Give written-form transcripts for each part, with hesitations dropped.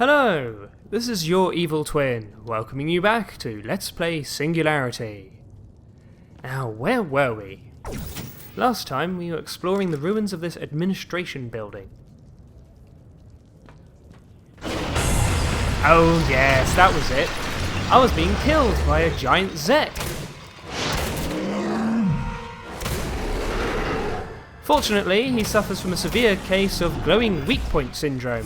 Hello, this is your evil twin, welcoming you back to Let's Play Singularity. Now, where were we? Last time we were exploring the ruins of this administration building. Oh yes, that was it. I was being killed by a giant Zek. Fortunately, he suffers from a severe case of glowing weak point syndrome.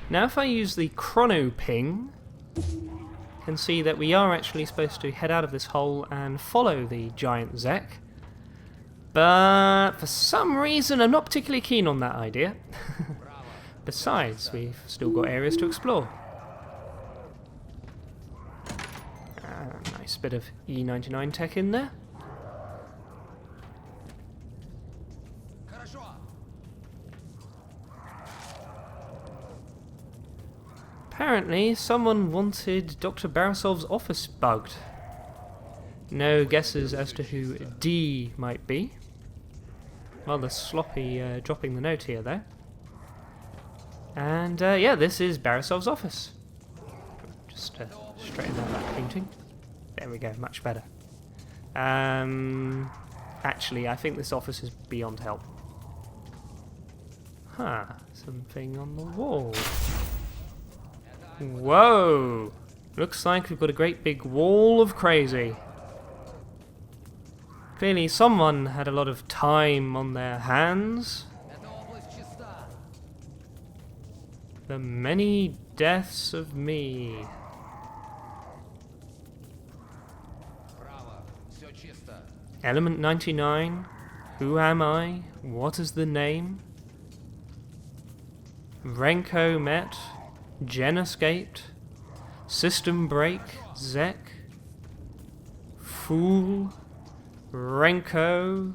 Now if I use the chrono ping, you can see that we are actually supposed to head out of this hole and follow the giant Zek. But for some reason I'm not particularly keen on that idea. Besides, we've still got areas to explore. Nice bit of E99 tech in there. Apparently, someone wanted Dr. Barisov's office bugged. No guesses as to who D might be. Rather sloppy dropping the note here, though. And yeah, this is Barisov's office. Just straighten out that painting. There we go, much better. Actually, I think this office is beyond help. Huh, something on the wall. Whoa! Looks like we've got a great big wall of crazy. Clearly someone had a lot of time on their hands. The many deaths of me. Element 99. Who am I? What is the name? Renko met. Jen escaped. System break. Zek. Fool. Renko.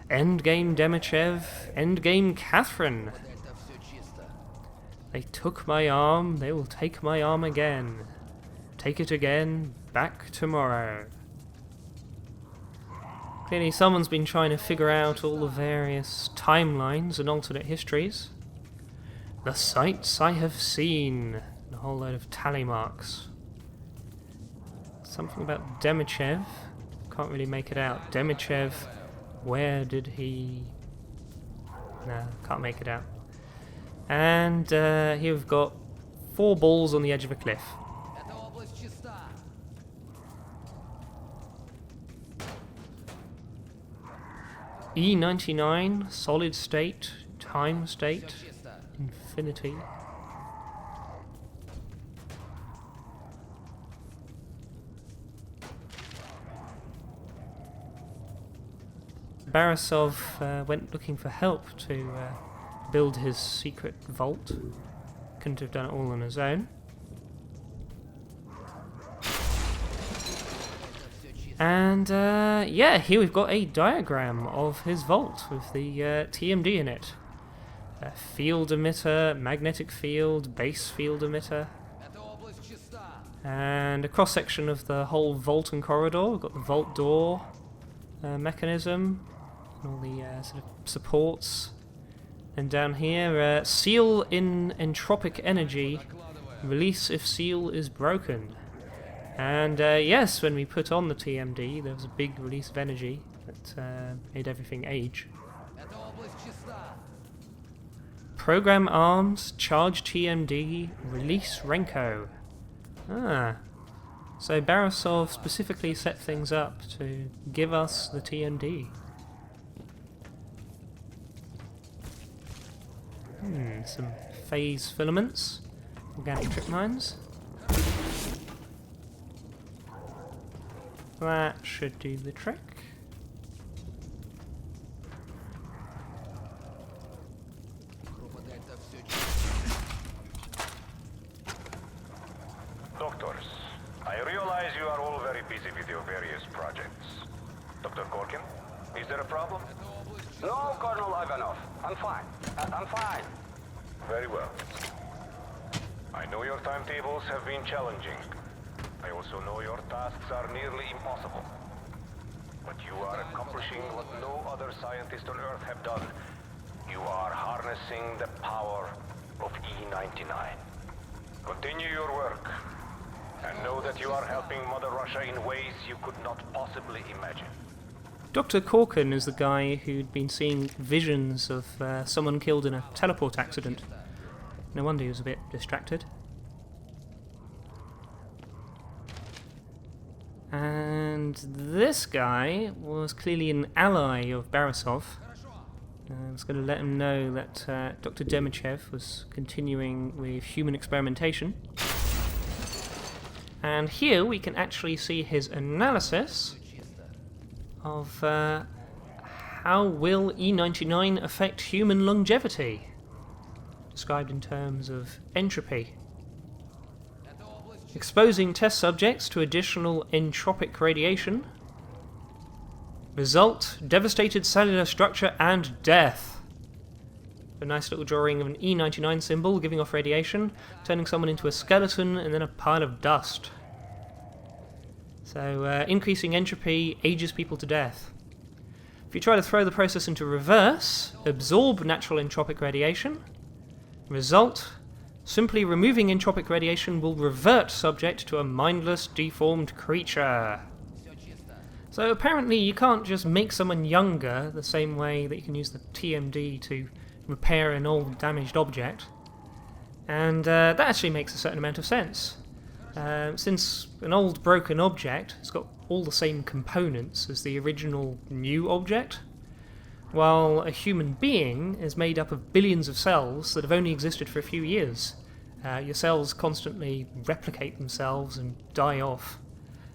Endgame Demichev. Endgame Catherine. They took my arm, they will take my arm again. Take it again, back tomorrow. Clearly someone's been trying to figure out all the various timelines and alternate histories. The sights I have seen. A whole load of tally marks. Something about Demichev. Can't really make it out. Demichev, where did he... No, can't make it out. And here we've got 4 balls on the edge of a cliff. E99, solid state, time state, infinity. Barisov went looking for help to build his secret vault. Couldn't have done it all on his own. And yeah, here we've got a diagram of his vault with the TMD in it. A field emitter, magnetic field, base field emitter. And a cross-section of the whole vault and corridor. We've got the vault door mechanism, and all the sort of supports. And down here, seal in entropic energy, release if seal is broken. And yes, when we put on the TMD, there was a big release of energy that made everything age. Program arms, charge TMD, release Renko. Ah, so Barisov specifically set things up to give us the TMD. Some phase filaments, organic trip mines. That should do the trick. Doctors, I realize you are all very busy with your various projects. Dr. Gorkin, is there a problem? No, Colonel Ivanov. I'm fine. I'm fine. Very well. I know your timetables have been challenging. I also know your tasks are nearly impossible. But you are accomplishing what no other scientist on Earth have done. You are harnessing the power of E99. Continue your work, and know that you are helping Mother Russia in ways you could not possibly imagine. Dr. Corkin is the guy who'd been seeing visions of someone killed in a teleport accident. No wonder he was a bit distracted. And this guy was clearly an ally of Barisov. I was going to let him know that Dr. Demichev was continuing with human experimentation. And here we can actually see his analysis of how will E99 affect human longevity, described in terms of entropy. Exposing test subjects to additional entropic radiation. Result, devastated cellular structure and death. A nice little drawing of an E99 symbol giving off radiation, turning someone into a skeleton and then a pile of dust. So, increasing entropy ages people to death. If you try to throw the process into reverse, absorb natural entropic radiation. Result, simply removing entropic radiation will revert subject to a mindless, deformed creature. So apparently you can't just make someone younger the same way that you can use the TMD to repair an old damaged object. And that actually makes a certain amount of sense. Since an old broken object has got all the same components as the original new object, while a human being is made up of billions of cells that have only existed for a few years. Your cells constantly replicate themselves and die off.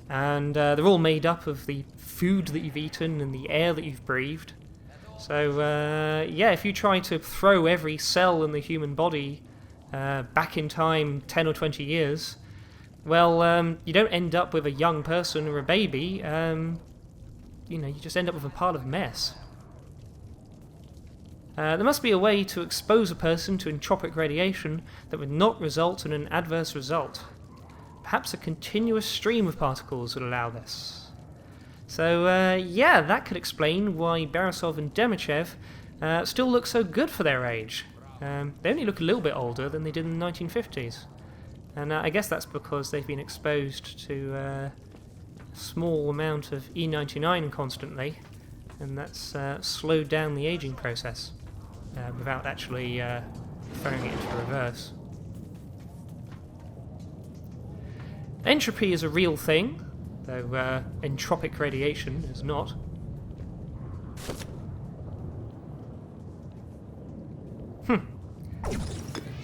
And they're all made up of the food that you've eaten and the air that you've breathed. So, yeah, if you try to throw every cell in the human body back in time 10 or 20 years, well, you don't end up with a young person or a baby. You just end up with a pile of mess. There must be a way to expose a person to entropic radiation that would not result in an adverse result. Perhaps a continuous stream of particles would allow this. So, yeah, that could explain why Barisov and Demichev still look so good for their age. They only look a little bit older than they did in the 1950s. And I guess that's because they've been exposed to a small amount of E99 constantly, and that's slowed down the aging process without actually throwing it into reverse. Entropy is a real thing, though entropic radiation is not.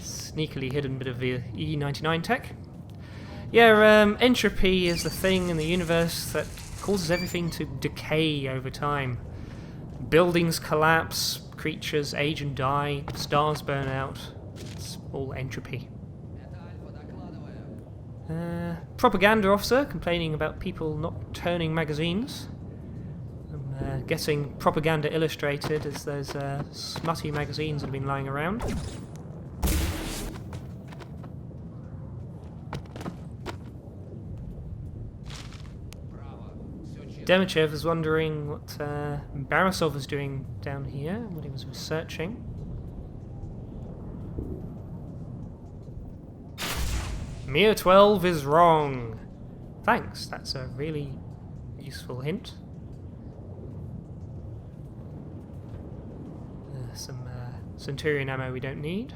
Sneakily hidden bit of the E99 tech. Yeah, entropy is the thing in the universe that causes everything to decay over time. Buildings collapse, creatures age and die, stars burn out. It's all entropy. Propaganda officer complaining about people not turning magazines. I'm guessing Propaganda Illustrated, as those smutty magazines that have been lying around. Demichev was wondering what Barisov was doing down here, what he was researching. Mir 12 is wrong. Thanks, that's a really useful hint. Some Centurion ammo we don't need.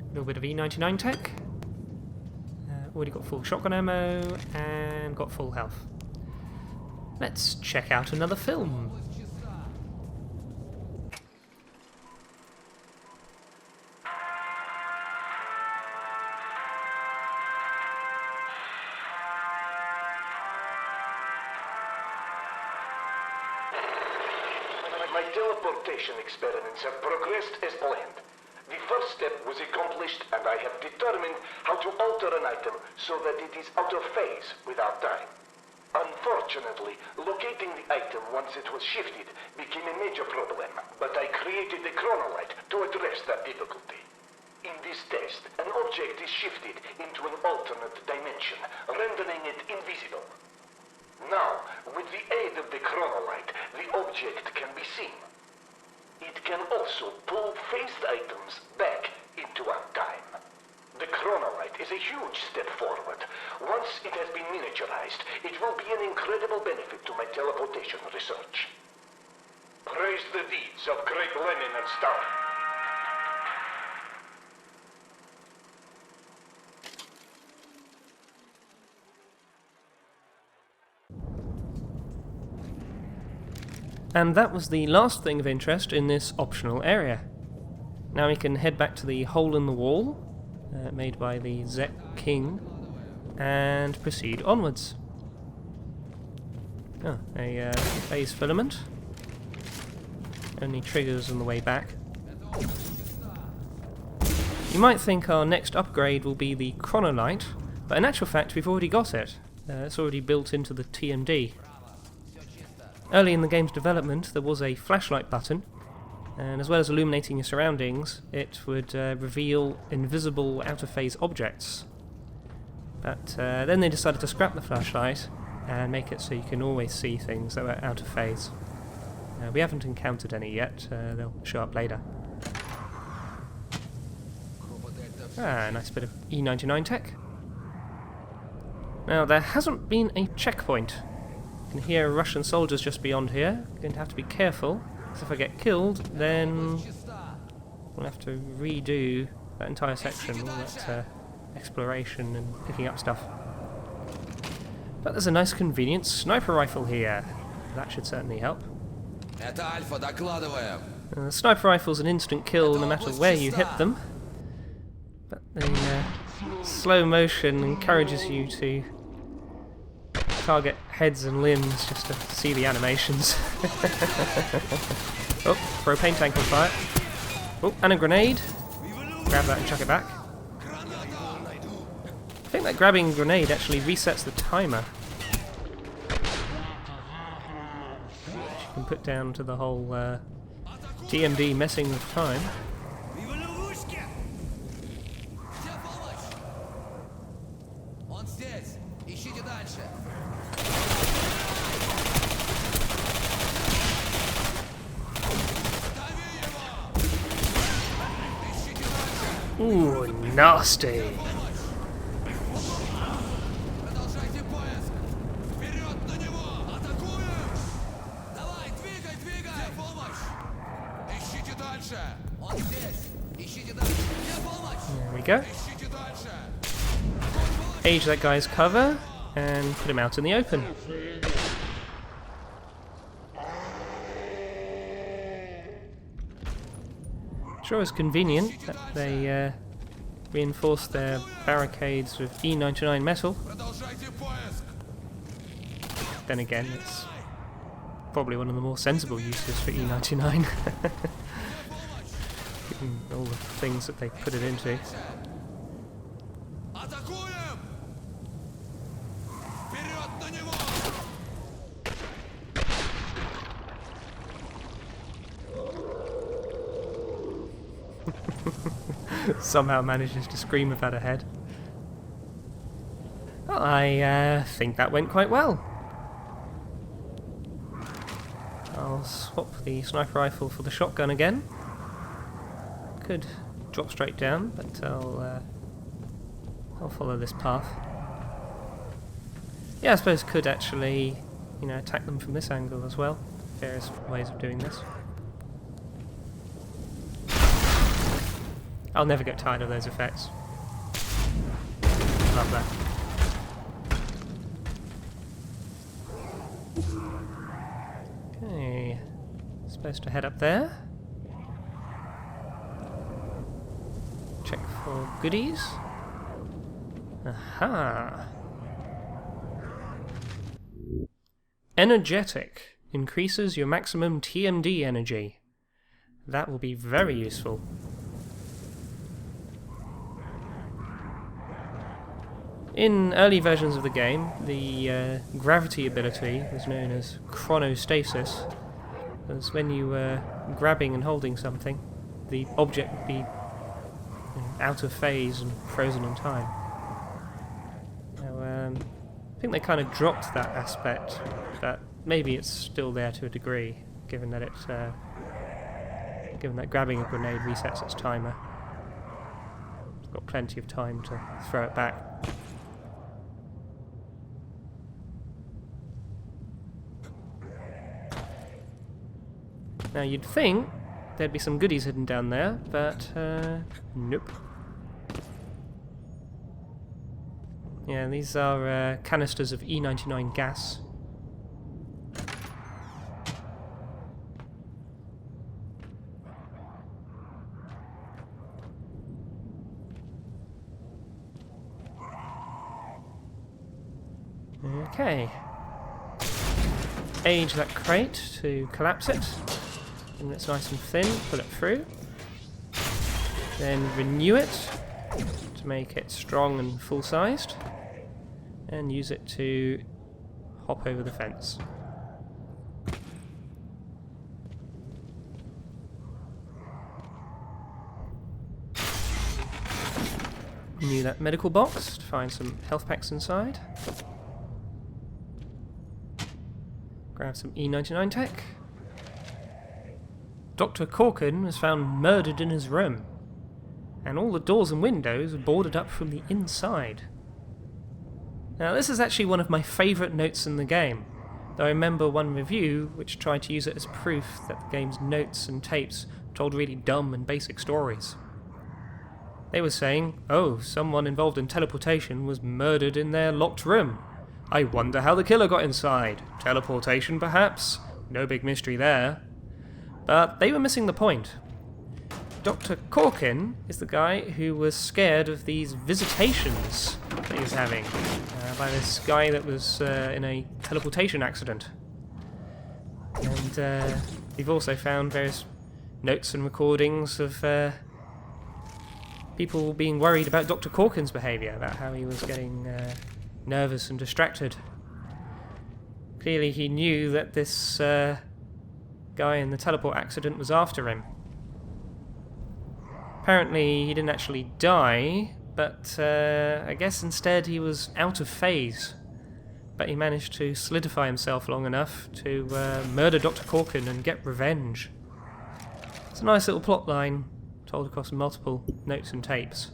A little bit of E99 tech. Already got full shotgun ammo and got full health. Let's check out another film. My teleportation experiments have progressed as planned. The first step was accomplished, and I have determined how to alter an item so that it is out of phase without time. Unfortunately, locating the item once it was shifted became a major problem, but I created the chronolite to address that difficulty. this test, an object is shifted into an alternate dimension, rendering it invisible. Now, with the aid of the chronolight, the object can be seen. It can also pull phased items back into our time. The chronolight is a huge step forward. Once it has been miniaturized, it will be an incredible benefit to my teleportation research. Praise the deeds of great Lenin and Stalin. And that was the last thing of interest in this optional area. Now we can head back to the hole in the wall, made by the Zek King, and proceed onwards. Oh, a phase filament. Only triggers on the way back. You might think our next upgrade will be the chronolight, but in actual fact we've already got it. It's already built into the TMD. Early in the game's development there was a flashlight button, and as well as illuminating your surroundings, it would reveal invisible out-of-phase objects. But then they decided to scrap the flashlight and make it so you can always see things that were out of phase. We haven't encountered any yet, they'll show up later. Ah, nice bit of E99 tech. Now, there hasn't been a checkpoint. You can hear Russian soldiers just beyond here. You're going to have to be careful, because if I get killed, then we'll have to redo that entire section, all that exploration and picking up stuff. But there's a nice convenient sniper rifle here. That should certainly help. The sniper rifle's an instant kill no matter where you hit them, but the slow motion encourages you to target heads and limbs just to see the animations. Oh, propane tank on fire. Oh, and a grenade. Grab that and chuck it back. I think that grabbing grenade actually resets the timer, which you can put down to the whole TMD messing with time. Ooh, nasty. There we go. Age that guy's cover and put him out in the open. Sure is convenient that they reinforced their barricades with E99 metal. Then again, it's probably one of the more sensible uses for E99. Given all the things that they put it into. Somehow manages to scream about a head. Well, I think that went quite well. I'll swap the sniper rifle for the shotgun again. Could drop straight down, but I'll follow this path. Yeah, I suppose could actually, attack them from this angle as well. Various ways of doing this. I'll never get tired of those effects. Love that. Okay, supposed to head up there. Check for goodies. Aha! Energetic. Increases your maximum TMD energy. That will be very useful. In early versions of the game, the gravity ability was known as chronostasis. As when you were grabbing and holding something, the object would be out of phase and frozen in time. Now, I think they kind of dropped that aspect, but maybe it's still there to a degree, given that grabbing a grenade resets its timer. It's got plenty of time to throw it back. Now you'd think there'd be some goodies hidden down there, but nope. Yeah, these are canisters of E99 gas. Okay. Age that crate to collapse it. And it's nice and thin, pull it through. Then renew it to make it strong and full-sized. And use it to hop over the fence. Renew that medical box to find some health packs inside. Grab some E99 tech. Dr. Corkin was found murdered in his room, and all the doors and windows are boarded up from the inside. Now this is actually one of my favourite notes in the game, though I remember one review which tried to use it as proof that the game's notes and tapes told really dumb and basic stories. They were saying, oh, someone involved in teleportation was murdered in their locked room. I wonder how the killer got inside. Teleportation, perhaps? No big mystery there. But they were missing the point. Dr. Corkin is the guy who was scared of these visitations that he was having by this guy that was in a teleportation accident. And we've also found various notes and recordings of people being worried about Dr. Corkin's behaviour, about how he was getting nervous and distracted. Clearly he knew that this guy in the teleport accident was after him. Apparently he didn't actually die, but I guess instead he was out of phase. But he managed to solidify himself long enough to murder Dr. Corkin and get revenge. It's a nice little plot line told across multiple notes and tapes.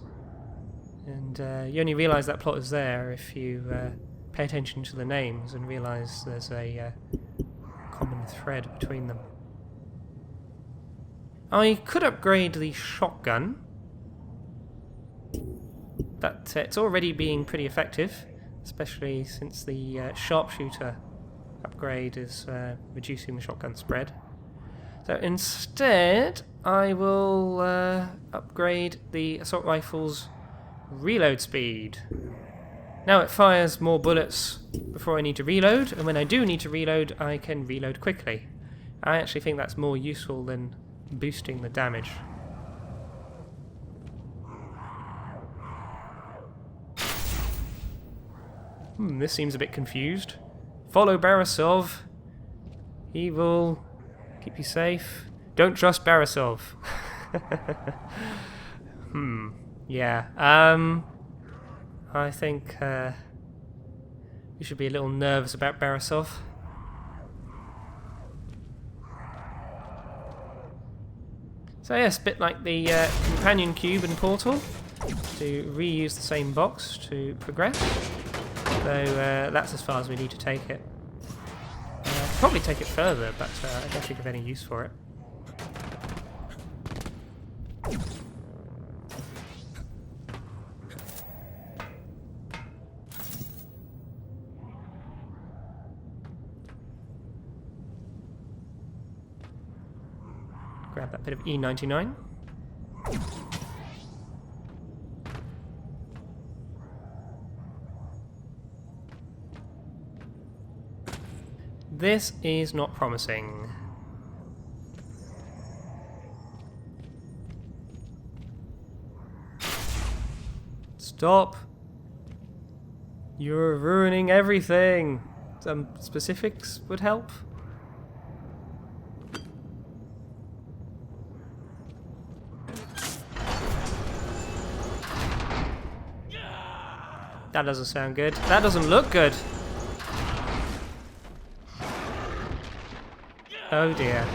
And you only realise that plot is there if you pay attention to the names and realise there's a common thread between them. I could upgrade the shotgun, but it's already being pretty effective, especially since the sharpshooter upgrade is reducing the shotgun spread. So instead, I will upgrade the assault rifle's reload speed. Now it fires more bullets before I need to reload, and when I do need to reload, I can reload quickly. I actually think that's more useful than boosting the damage. This seems a bit confused. Follow Barisov. He will keep you safe. Don't trust Barisov. Yeah. I think we should be a little nervous about Barisov. So yes, a bit like the companion cube in Portal, to reuse the same box to progress. So that's as far as we need to take it. Probably take it further, but I don't think of any use for it. Grab that bit of E99. This is not promising. Stop! You're ruining everything! Some specifics would help. That doesn't sound good. That doesn't look good. Oh dear.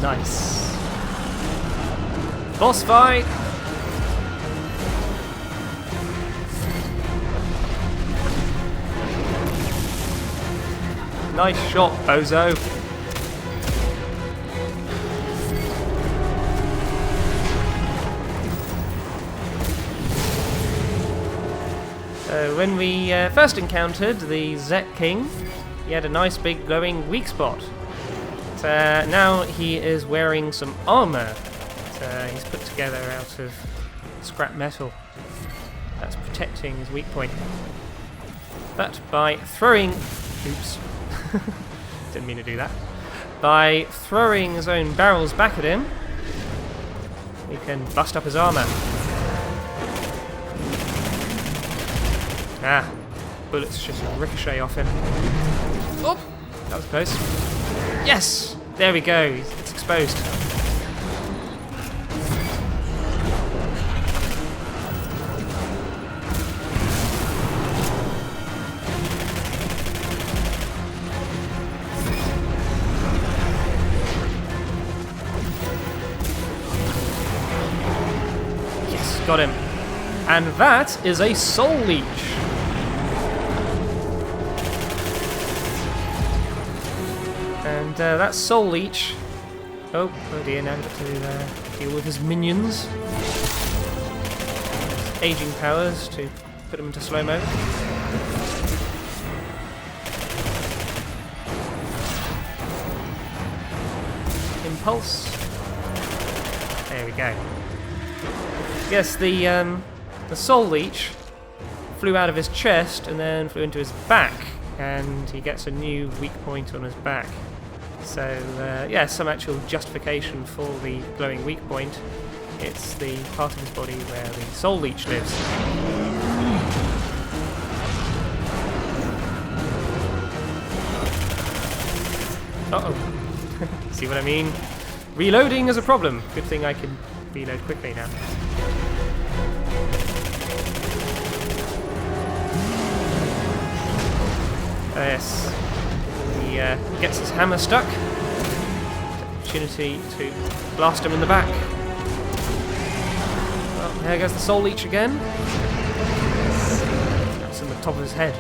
Nice. Boss fight! Nice shot, bozo. When we first encountered the Zek King, he had a nice big glowing weak spot. But now he is wearing some armour that he's put together out of scrap metal. That's protecting his weak point. But by throwing... Oops. Didn't mean to do that. By throwing his own barrels back at him, we can bust up his armour. Ah, bullets just ricochet off him. Oh, that was close. Yes! There we go, it's exposed. Yes, got him. And that is a soul leech. And that soul leech. Oh dear! Now I've got to deal with his minions. Aging powers to put them into slow mo. Impulse. There we go. Yes, the soul leech flew out of his chest and then flew into his back, and he gets a new weak point on his back. So, yeah, some actual justification for the glowing weak point. It's the part of his body where the soul leech lives. Uh-oh. See what I mean? Reloading is a problem. Good thing I can reload quickly now. Yes. He gets his hammer stuck. Opportunity to blast him in the back. Well, there goes the soul leech again. That's in the top of his head.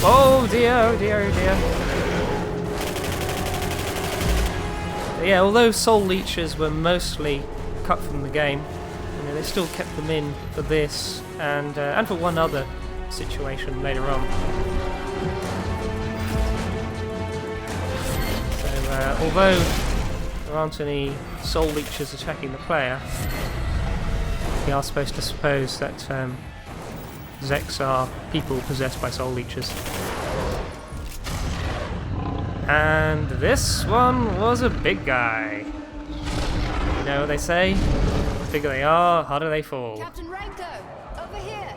Oh dear, oh dear, oh dear. Yeah, although soul leeches were mostly cut from the game, you know, they still kept them in for this and for one other situation later on. So, although there aren't any soul leeches attacking the player, we are supposed to suppose that Zeks are people possessed by soul leeches. And this one was a big guy. You know what they say? The bigger they are, harder they fall. Captain Ranko, over here.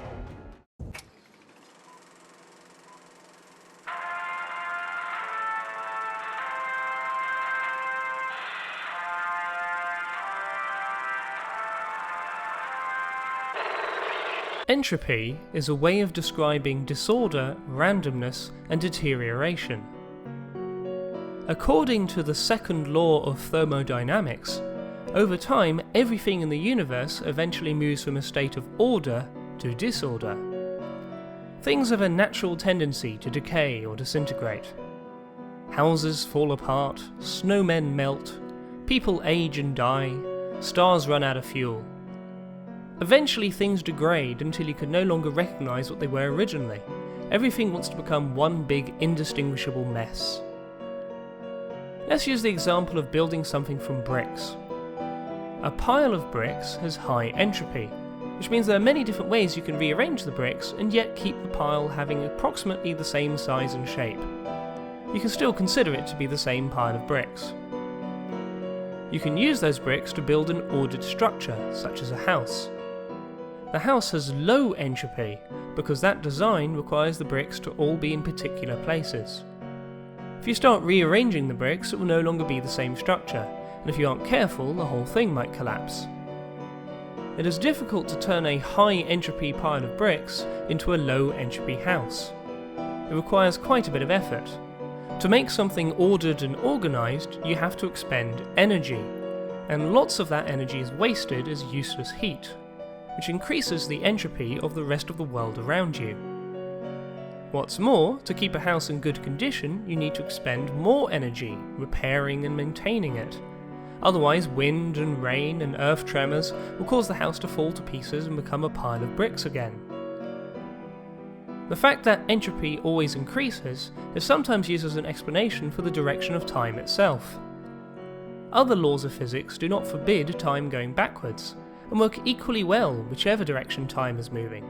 Entropy is a way of describing disorder, randomness, and deterioration. According to the second law of thermodynamics, over time everything in the universe eventually moves from a state of order to disorder. Things have a natural tendency to decay or disintegrate. Houses fall apart, snowmen melt, people age and die, stars run out of fuel. Eventually things degrade until you can no longer recognise what they were originally. Everything wants to become one big indistinguishable mess. Let's use the example of building something from bricks. A pile of bricks has high entropy, which means there are many different ways you can rearrange the bricks and yet keep the pile having approximately the same size and shape. You can still consider it to be the same pile of bricks. You can use those bricks to build an ordered structure, such as a house. The house has low entropy because that design requires the bricks to all be in particular places. If you start rearranging the bricks, it will no longer be the same structure, and if you aren't careful, the whole thing might collapse. It is difficult to turn a high entropy pile of bricks into a low entropy house. It requires quite a bit of effort. To make something ordered and organised, you have to expend energy, and lots of that energy is wasted as useless heat, which increases the entropy of the rest of the world around you. What's more, to keep a house in good condition, you need to expend more energy repairing and maintaining it. Otherwise, wind and rain and earth tremors will cause the house to fall to pieces and become a pile of bricks again. The fact that entropy always increases is sometimes used as an explanation for the direction of time itself. Other laws of physics do not forbid time going backwards, and work equally well whichever direction time is moving.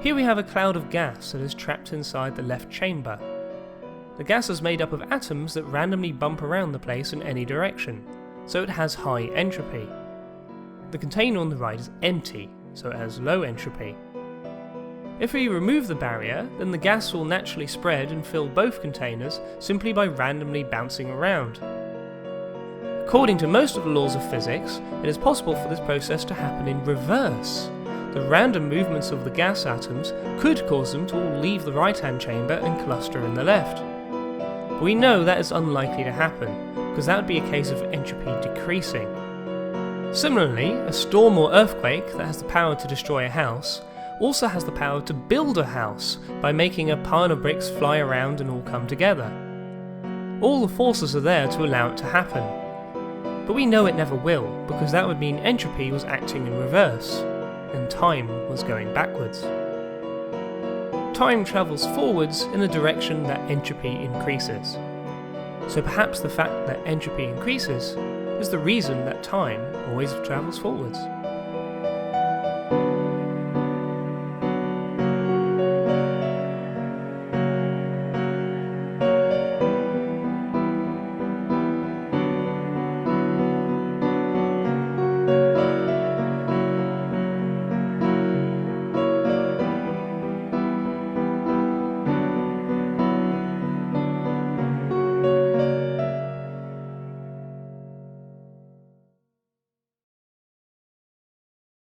Here we have a cloud of gas that is trapped inside the left chamber. The gas is made up of atoms that randomly bump around the place in any direction, so it has high entropy. The container on the right is empty, so it has low entropy. If we remove the barrier, then the gas will naturally spread and fill both containers simply by randomly bouncing around. According to most of the laws of physics, it is possible for this process to happen in reverse. The random movements of the gas atoms could cause them to all leave the right-hand chamber and cluster in the left. But we know that is unlikely to happen, because that would be a case of entropy decreasing. Similarly, a storm or earthquake that has the power to destroy a house also has the power to build a house by making a pile of bricks fly around and all come together. All the forces are there to allow it to happen. But we know it never will, because that would mean entropy was acting in reverse, and time was going backwards. Time travels forwards in the direction that entropy increases. So perhaps the fact that entropy increases is the reason that time always travels forwards.